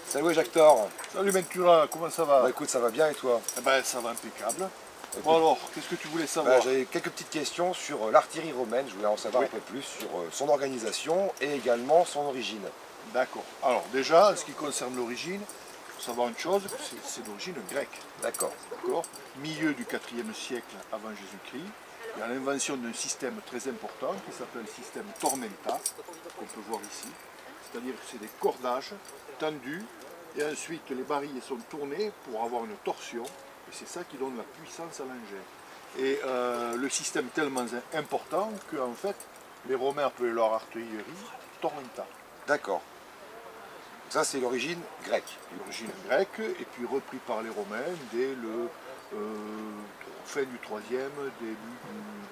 Salut Jactor. Salut Ventura, comment ça va? Bah écoute, ça va bien et toi? Eh ben, ça va impeccable. Écoute, Bon alors, qu'est-ce que tu voulais savoir? j'avais quelques petites questions sur l'artillerie romaine. Je voulais en savoir Oui. un peu plus sur son organisation et également son origine. D'accord. Alors déjà, en ce qui concerne l'origine, il faut savoir une chose, c'est d'origine grecque. D'accord. D'accord. Milieu du IVe siècle avant Jésus-Christ, il y a l'invention d'un système très important qui s'appelle le système Tormenta, qu'on peut voir ici. C'est-à-dire que c'est des cordages tendus et ensuite les barilles sont tournées pour avoir une torsion et c'est ça qui donne la puissance à l'engin. Et le système tellement important qu'en fait les Romains appelaient leur artillerie Tormenta. D'accord. Ça c'est l'origine grecque. L'origine grecque et puis repris par les Romains dès le fin du 3e, début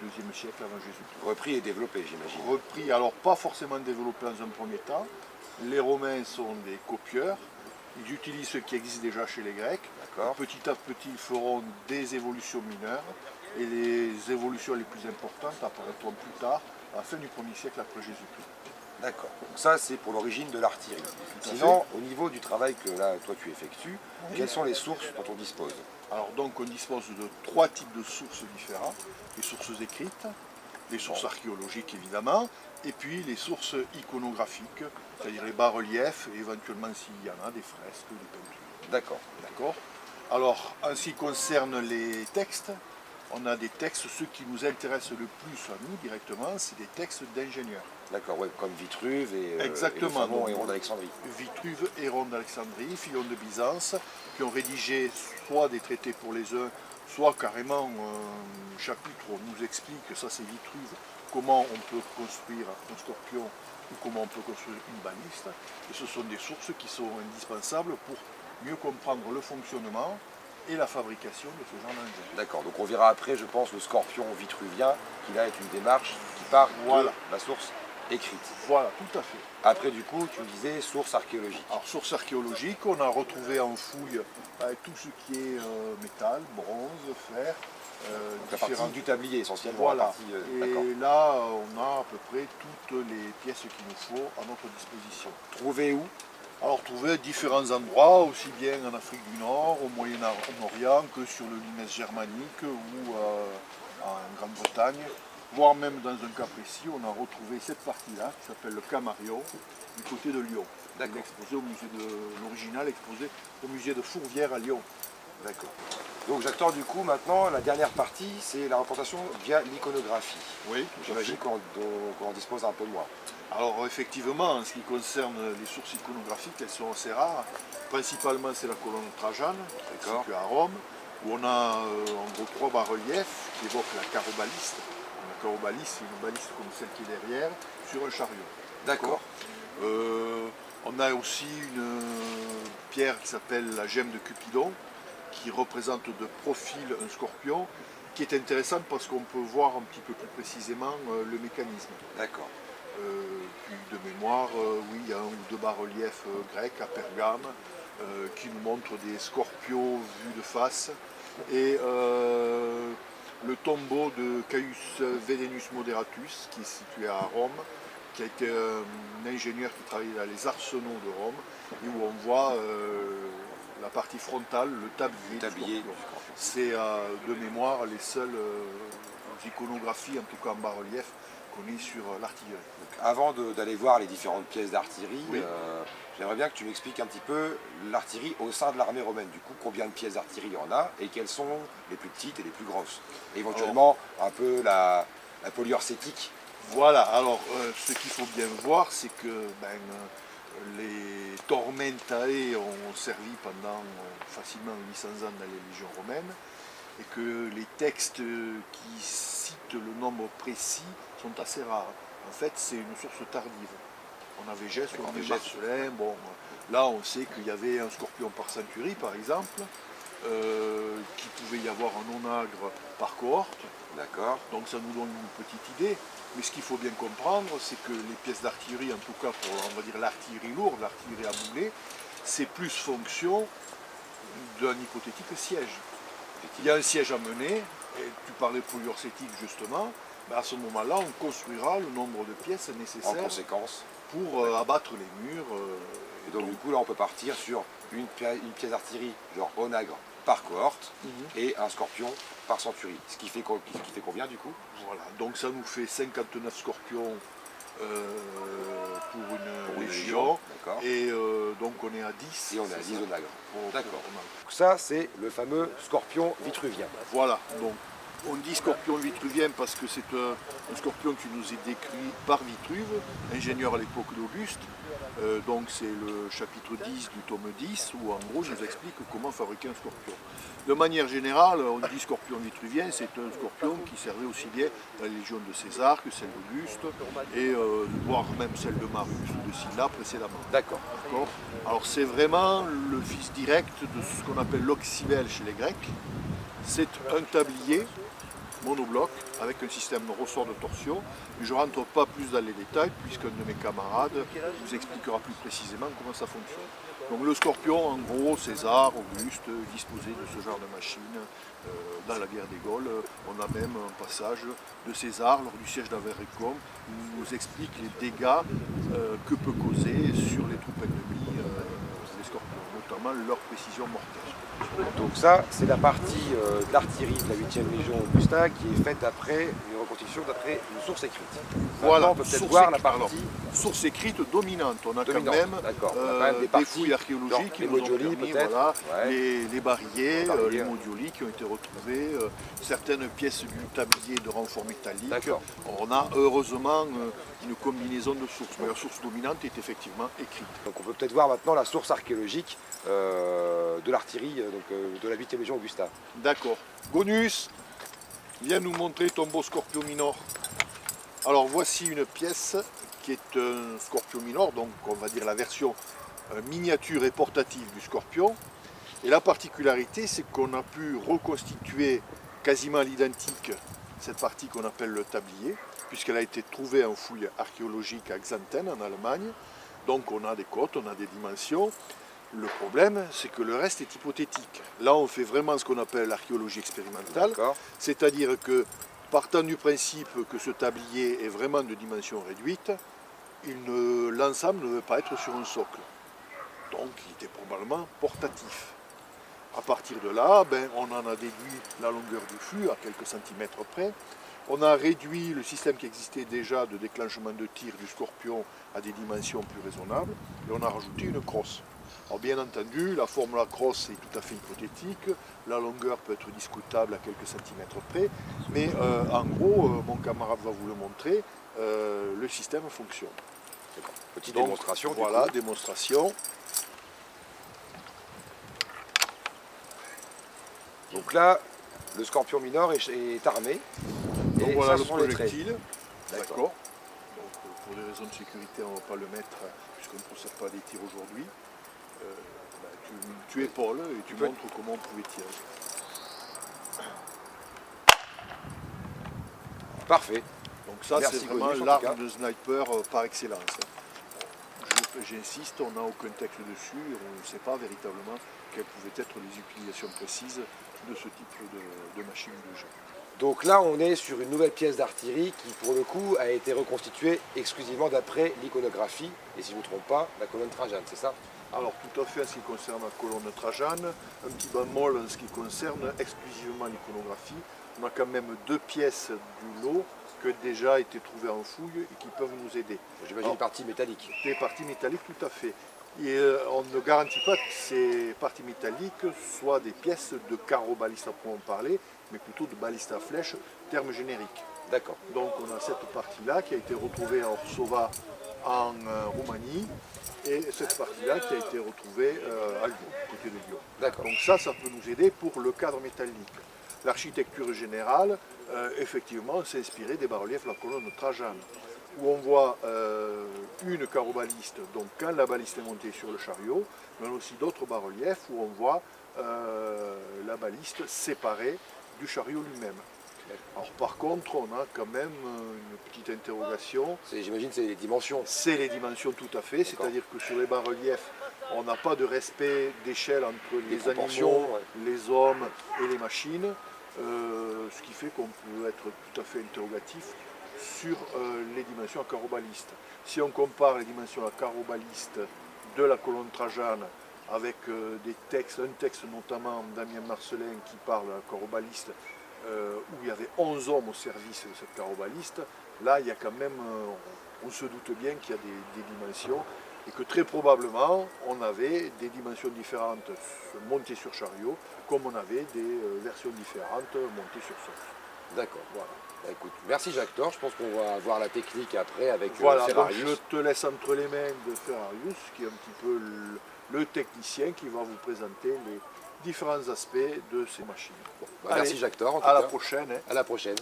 du 2e siècle avant Jésus-Christ. Repris et développé, j'imagine. Repris, alors pas forcément développé dans un premier temps. Les Romains sont des copieurs. Ils utilisent ce qui existe déjà chez les Grecs. D'accord. Petit à petit, ils feront des évolutions mineures. Et les évolutions les plus importantes apparaîtront plus tard, à la fin du 1er siècle après Jésus-Christ. D'accord. Donc ça c'est pour l'origine de l'artillerie. Tout à Sinon, au niveau du travail que là toi tu effectues, Oui. quelles sont les sources dont on dispose? Alors donc on dispose de 3 types de sources différentes. Les sources écrites, les sources archéologiques évidemment, et puis les sources iconographiques, c'est-à-dire les bas-reliefs et éventuellement s'il y en a des fresques, des peintures. D'accord. D'accord. Alors en ce qui concerne les textes, on a des textes, ceux qui nous intéressent le plus à nous directement, c'est des textes d'ingénieurs. D'accord, ouais, comme Vitruve et Exactement. le fameux Donc, héron d'Alexandrie. Vitruve, Héron d'Alexandrie, Philon de Byzance, qui ont rédigé soit des traités pour les uns, soit carrément un chapitre où on nous explique, ça c'est Vitruve, comment on peut construire un scorpion ou comment on peut construire une baliste. Et ce sont des sources qui sont indispensables pour mieux comprendre le fonctionnement et la fabrication de ce genre d'engin. D'accord, donc on verra après, je pense, le scorpion vitruvien, qui là est une démarche qui part Voilà. de la source écrite. Voilà, tout à fait. Après, du coup, tu me disais source archéologique. Alors, source archéologique, on a retrouvé en fouille tout ce qui est métal, bronze, fer, Donc la partie du tablier essentiellement. Voilà. La partie, d'accord. Et là, on a à peu près toutes les pièces qu'il nous faut à notre disposition. Trouvé où? Alors, trouver différents endroits, aussi bien en Afrique du Nord, au Moyen-Orient, que sur le Limes germanique ou en Grande-Bretagne, voire même dans un cas précis, on a retrouvé cette partie-là qui s'appelle le Camarion, du côté de Lyon. D'accord. Exposé au musée de l'original, exposé au musée de Fourvière à Lyon. D'accord. Donc Jactor, du coup, maintenant, la dernière partie, c'est la représentation via l'iconographie. Oui, J'imagine qu'on en dispose un peu moins. Alors effectivement, en ce qui concerne les sources iconographiques, elles sont assez rares. Principalement, c'est la colonne Trajane, D'accord. située à Rome, où on a en gros 3 bas-reliefs qui évoquent la carobaliste. La carobaliste, c'est une baliste comme celle qui est derrière, sur un chariot. D'accord. On a aussi une pierre qui s'appelle la gemme de Cupidon, qui représente de profil un scorpion, qui est intéressante parce qu'on peut voir un petit peu plus précisément le mécanisme. D'accord. Puis de mémoire, oui, il y a un ou deux bas-reliefs grecs à Pergame qui nous montrent des scorpions vus de face. Et le tombeau de Caius Vedenus Moderatus, qui est situé à Rome, qui a été un ingénieur qui travaillait dans les arsenaux de Rome, et où on voit la partie frontale, le tablier. Tablier. C'est de mémoire les seules iconographies, en tout cas en bas-relief, qu'on ait sur l'artillerie. Avant d'aller voir les différentes pièces d'artillerie, Oui. j'aimerais bien que tu m'expliques un petit peu l'artillerie au sein de l'armée romaine. Du coup, combien de pièces d'artillerie il y en a et quelles sont les plus petites et les plus grosses. Et éventuellement, un peu la polyurcétique. Voilà, alors ce qu'il faut bien voir, c'est que les Tormentae ont servi pendant facilement 800 ans dans les légions romaines et que les textes qui citent le nombre précis sont assez rares. En fait, c'est une source tardive. On avait Geste, on avait Marcelin, bon, là on sait qu'il y avait un scorpion par centurie par exemple, qu'il pouvait y avoir un onagre par cohorte. D'accord. Donc ça nous donne une petite idée. Mais ce qu'il faut bien comprendre, c'est que les pièces d'artillerie, en tout cas pour on va dire l'artillerie lourde, l'artillerie à boulet, c'est plus fonction d'un hypothétique siège. Il y a un siège à mener, et tu parlais polyurcétique justement, à ce moment-là on construira le nombre de pièces En nécessaires conséquence. pour abattre les murs. Et Donc du coup là on peut partir sur une pièce d'artillerie genre onagre par cohorte et un scorpion par centurie. Ce qui fait combien du coup? Voilà, donc ça nous fait 59 scorpions pour une légion. D'accord. Et donc on est à 10. Et on est à 10 onagres. D'accord. Onagre. Donc ça c'est le fameux scorpion vitruvien. Voilà, donc on dit scorpion vitruvien parce que c'est un scorpion qui nous est décrit par Vitruve, ingénieur à l'époque d'Auguste. Donc c'est le chapitre 10 du tome 10 où en gros il nous explique comment fabriquer un scorpion. De manière générale, on dit scorpion vitruvien, c'est un scorpion qui servait aussi bien dans la légion de César que celle d'Auguste, et voire même celle de Marius ou de Sylla précédemment. D'accord. Alors c'est vraiment le fils direct de ce qu'on appelle l'oxybel chez les Grecs. C'est un tablier monobloc avec un système de ressort de torsion. Mais je ne rentre pas plus dans les détails puisqu'un de mes camarades vous expliquera plus précisément comment ça fonctionne. Donc le scorpion, en gros, César, Auguste, disposait de ce genre de machine dans la guerre des Gaules. On a même un passage de César lors du siège d'Avericum où il nous explique les dégâts que peut causer sur les troupes ennemies les scorpions, notamment leur précision mortelle. Donc ça, c'est la partie de l'artillerie de la 8e Légion Augusta qui est faite d'après une reconstitution d'après une source écrite. Voilà, Maintenant, on peut peut-être voir la partie source écrite dominante. On a dominante. quand même, des fouilles archéologiques qui les nous ont Modioli, permis, peut-être. voilà, Ouais. les barilliers, les Modioli qui ont été retrouvés, certaines pièces du tablier de renfort métallique. On a heureusement une combinaison de sources, mais la source dominante est effectivement écrite. Donc on peut peut-être voir maintenant la source archéologique de l'artillerie de la 8e Légion Augusta. D'accord. Gonus, viens nous montrer ton beau Scorpio Minor. Alors voici une pièce qui est un Scorpio Minor, donc on va dire la version miniature et portative du Scorpion. Et la particularité, c'est qu'on a pu reconstituer quasiment à l'identique cette partie qu'on appelle le tablier, puisqu'elle a été trouvée en fouille archéologique à Xanten en Allemagne. Donc on a des cotes, on a des dimensions. Le problème, c'est que le reste est hypothétique. Là, on fait vraiment ce qu'on appelle l'archéologie expérimentale, c'est-à-dire que, partant du principe que ce tablier est vraiment de dimension réduite, l'ensemble ne veut pas être sur un socle. Donc, il était probablement portatif. À partir de là, on en a déduit la longueur du flux à quelques centimètres près. On a réduit le système qui existait déjà de déclenchement de tir du Scorpion à des dimensions plus raisonnables, et on a rajouté une crosse. Alors bien entendu, la forme de la crosse est tout à fait hypothétique, la longueur peut être discutable à quelques centimètres près, mais en gros, mon camarade va vous le montrer, le système fonctionne. Petite démonstration. Voilà, démonstration. Donc là, le Scorpion Minor est armé. Donc et voilà ça le sont les traits. projectile. D'accord. Donc pour des raisons de sécurité, on ne va pas le mettre, puisqu'on ne procède pas à des tirs aujourd'hui. Tu épaules et tu montres comment on pouvait tirer. Parfait. Donc ça, c'est vraiment l'arme de sniper par excellence. J'insiste, on n'a aucun texte dessus, on ne sait pas véritablement quelles pouvaient être les utilisations précises de ce type de machine de jeu. Donc là, on est sur une nouvelle pièce d'artillerie qui, pour le coup, a été reconstituée exclusivement d'après l'iconographie, et si je ne me trompe pas, la colonne Trajane, c'est ça? Alors tout à fait en ce qui concerne la colonne Trajane, un petit bémol en ce qui concerne exclusivement l'iconographie. On a quand même deux pièces du lot qui ont déjà été trouvées en fouille et qui peuvent nous aider. J'imagine une partie métallique. Des parties métalliques, tout à fait. Et on ne garantit pas que ces parties métalliques soient des pièces de carreau baliste à proprement parler, mais plutôt de baliste à flèche, terme générique. D'accord. Donc on a cette partie-là qui a été retrouvée à Orsova en Roumanie, et cette partie-là qui a été retrouvée à Lyon, côté de Lyon. D'accord. Donc ça peut nous aider pour le cadre métallique. L'architecture générale, effectivement, s'est inspirée des bas-reliefs de la colonne Trajane, où on voit une carrobaliste, donc quand la baliste est montée sur le chariot, mais aussi d'autres bas-reliefs où on voit la baliste séparée du chariot lui-même. Alors par contre, on a quand même une petite interrogation. J'imagine que c'est les dimensions. C'est les dimensions tout à fait, c'est-à-dire que sur les bas-reliefs, on n'a pas de respect d'échelle entre les animaux, les hommes et les machines, ce qui fait qu'on peut être tout à fait interrogatif sur les dimensions à carrobaliste. Si on compare les dimensions à carrobaliste de la colonne Trajane avec des textes, un texte notamment Damien Marcelin qui parle à la carrobaliste, où il y avait 11 hommes au service de cette carrobaliste. Là, il y a quand même, on se doute bien qu'il y a des dimensions et que très probablement, on avait des dimensions différentes montées sur chariot, comme on avait des versions différentes montées sur socle. D'accord. Voilà. Bah, écoute, merci Jacques Thor. Je pense qu'on va voir la technique après avec Voilà, donc Ferrarius. je te laisse entre les mains de Ferrarius, qui est un petit peu le technicien qui va vous présenter les différents aspects de ces machines. Bah, merci Jacques Thor. En tout À la cas. prochaine. Hein. À la prochaine.